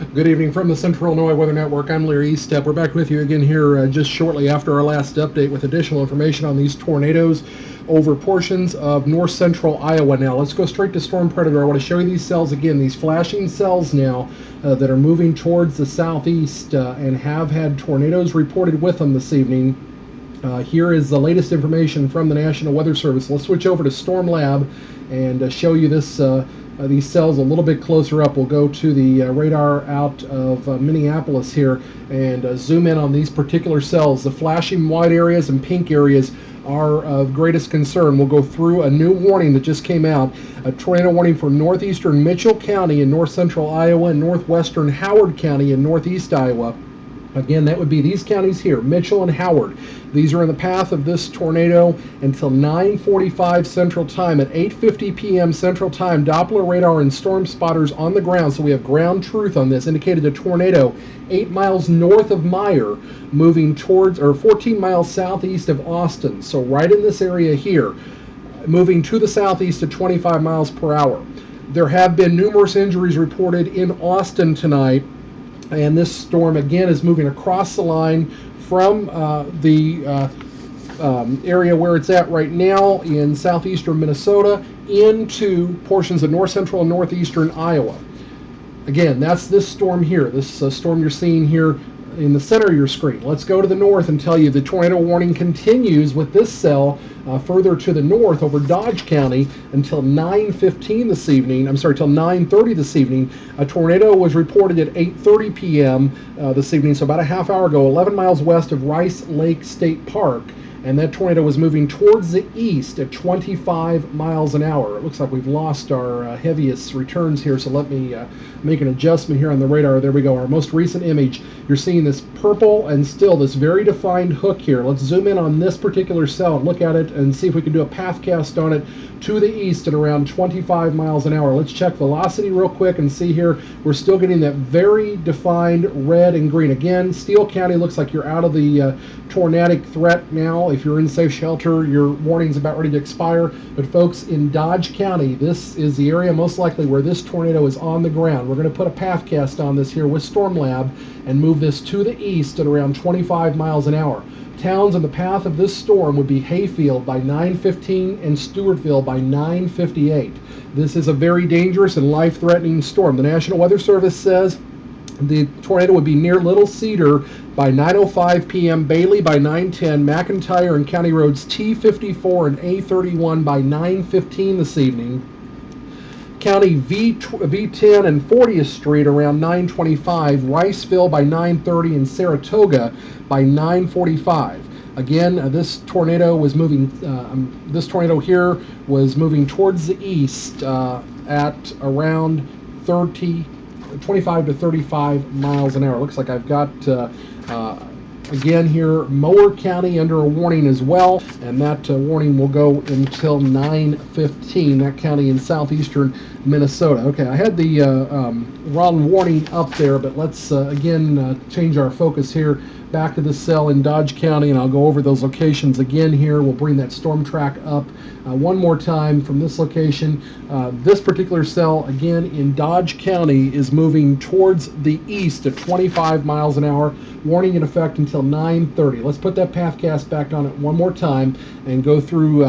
Good evening from the Central Illinois Weather Network. I'm Larry Eastep. We're back with you again here just shortly after our last update with additional information on these tornadoes over portions of north central Iowa. Now let's go straight to Storm Predator. I want to show you these cells again, these flashing cells now that are moving towards the southeast and have had tornadoes reported with them this evening. Here is the latest information from the National Weather Service. Let's switch over to Storm Lab and show you this these cells a little bit closer up. We'll go to the radar out of Minneapolis here and zoom in on these particular cells. The flashing white areas and pink areas are of greatest concern. We'll go through a new warning that just came out, a tornado warning for northeastern Mitchell County in north central Iowa and northwestern Howard County in northeast Iowa. Again, that would be these counties here, Mitchell and Howard. These are in the path of this tornado until 9:45 Central Time. At 8:50 p.m. Central Time, Doppler radar and storm spotters on the ground, so we have ground truth on this, indicated a tornado 8 miles north of Meyer, moving towards, or 14 miles southeast of Austin. So right in this area here, moving to the southeast at 25 miles per hour. There have been numerous injuries reported in Austin tonight. And this storm again is moving across the line from the area where it's at right now in southeastern Minnesota into portions of north central and northeastern Iowa. Again, that's this storm here, this storm you're seeing here in the center of your screen. Let's go to the north and tell you the tornado warning continues with this cell further to the north over Dodge County until 9:15 this evening. I'm sorry, till 9:30 this evening. A tornado was reported at 8:30 p.m. This evening, so about a half hour ago, 11 miles west of Rice Lake State Park. And that tornado was moving towards the east at 25 miles an hour. It looks like we've lost our heaviest returns here, so let me make an adjustment here on the radar. There we go, our most recent image. You're seeing this purple and still this very defined hook here. Let's zoom in on this particular cell and look at it and see if we can do a path cast on it to the east at around 25 miles an hour. Let's check velocity real quick and see here. We're still getting that very defined red and green. Again, Steele County looks like you're out of the tornadic threat now. If you're in safe shelter, your warning's about ready to expire. But folks, in Dodge County, this is the area most likely where this tornado is on the ground. We're going to put a path cast on this here with Storm Lab and move this to the east at around 25 miles an hour. Towns in the path of this storm would be Hayfield by 9:15 and Stewartville by 9:58. This is a very dangerous and life-threatening storm. The National Weather Service says the tornado would be near Little Cedar by 9:05 p.m., Bailey by 9:10, McIntyre and County Roads T54 and A31 by 9:15 this evening. County V10 and 40th Street around 9:25, Riceville by 9:30, and Saratoga by 9:45. Again, this tornado was moving. This tornado here was moving towards the east at around 25 to 35 miles an hour. Looks like I've got again here Mower County under a warning as well, and that warning will go until 9:15. That county in southeastern Minnesota. Okay, I had the wrong warning up there, but let's again change our focus here back to the cell in Dodge County, and I'll go over those locations again here. We'll bring that storm track up one more time from this location. This particular cell, again in Dodge County, is moving towards the east at 25 miles an hour, warning in effect until 9:30. Let's put that path cast back on it one more time and go through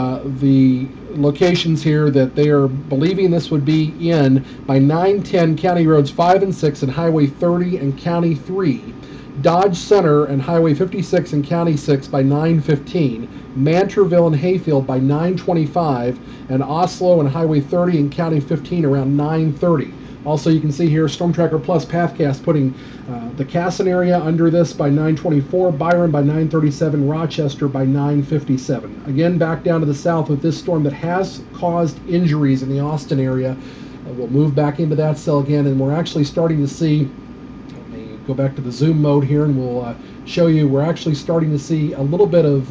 the locations here that they are believing this would be in by 9:10, County Roads 5 and 6 and Highway 30 and County 3. Dodge Center and Highway 56 and County 6 by 9:15, Manterville and Hayfield by 9:25, and Oslo and Highway 30 and County 15 around 9:30. Also, you can see here Storm Tracker Plus Pathcast putting the Casson area under this by 9:24, Byron by 9:37, Rochester by 9:57. Again, back down to the south with this storm that has caused injuries in the Austin area. We'll move back into that cell again, and we're actually starting to see, go back to the zoom mode here and we'll show you, we're actually starting to see a little bit of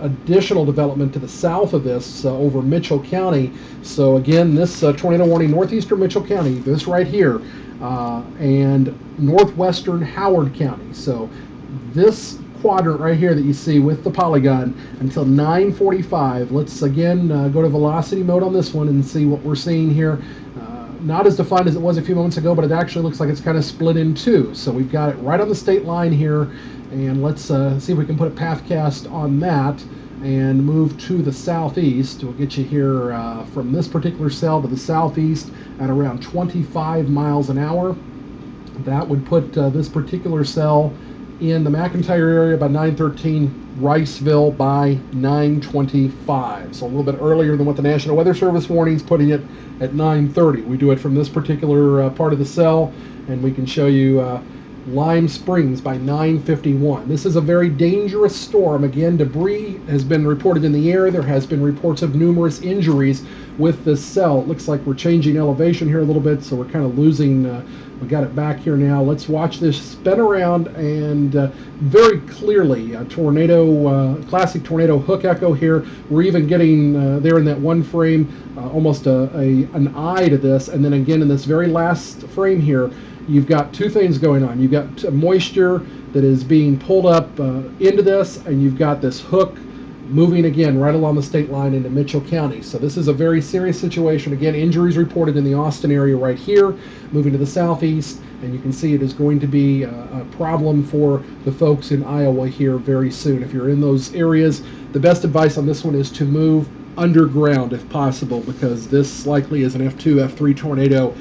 additional development to the south of this over Mitchell County. So again, this tornado warning, northeastern Mitchell County, this right here, and northwestern Howard County. So this quadrant right here that you see with the polygon until 9:45. Let's again go to velocity mode on this one and see what we're seeing here. not as defined as it was a few moments ago, but it actually looks like it's kind of split in two. So we've got it right on the state line here, and let's see if we can put a path cast on that and move to the southeast. We'll get you here from this particular cell to the southeast at around 25 miles an hour. That would put this particular cell in the McIntyre area by 9:13, Riceville by 9:25. So a little bit earlier than what the National Weather Service warning is, putting it at 9:30. We do it from this particular part of the cell, and we can show you Lime Springs by 9:51. This is a very dangerous storm. Again, debris has been reported in the air. There has been reports of numerous injuries with this cell. It looks like we're changing elevation here a little bit, so we're kind of losing. We got it back here now. Let's watch this spin around, and very clearly a tornado, classic tornado hook echo here. We're even getting there in that one frame, almost an eye to this, and then again in this very last frame here, you've got two things going on. You've got moisture that is being pulled up into this, and you've got this hook moving again right along the state line into Mitchell County. So this is a very serious situation. Again, injuries reported in the Austin area right here, moving to the southeast, and you can see it is going to be a problem for the folks in Iowa here very soon. If you're in those areas, the best advice on this one is to move underground if possible, because this likely is an F2, F3 tornado,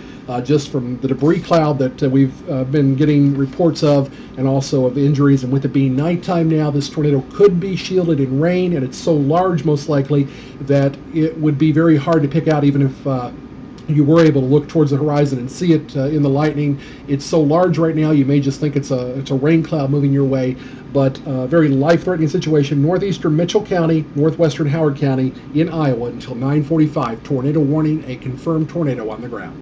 just from the debris cloud that we've been getting reports of, and also of injuries. And with it being nighttime now, this tornado could be shielded in rain, and it's so large most likely that it would be very hard to pick out, even if you were able to look towards the horizon and see it in the lightning. It's so large right now, you may just think it's a rain cloud moving your way, but a very life-threatening situation. Northeastern Mitchell County, northwestern Howard County in Iowa until 9:45. Tornado warning, a confirmed tornado on the ground.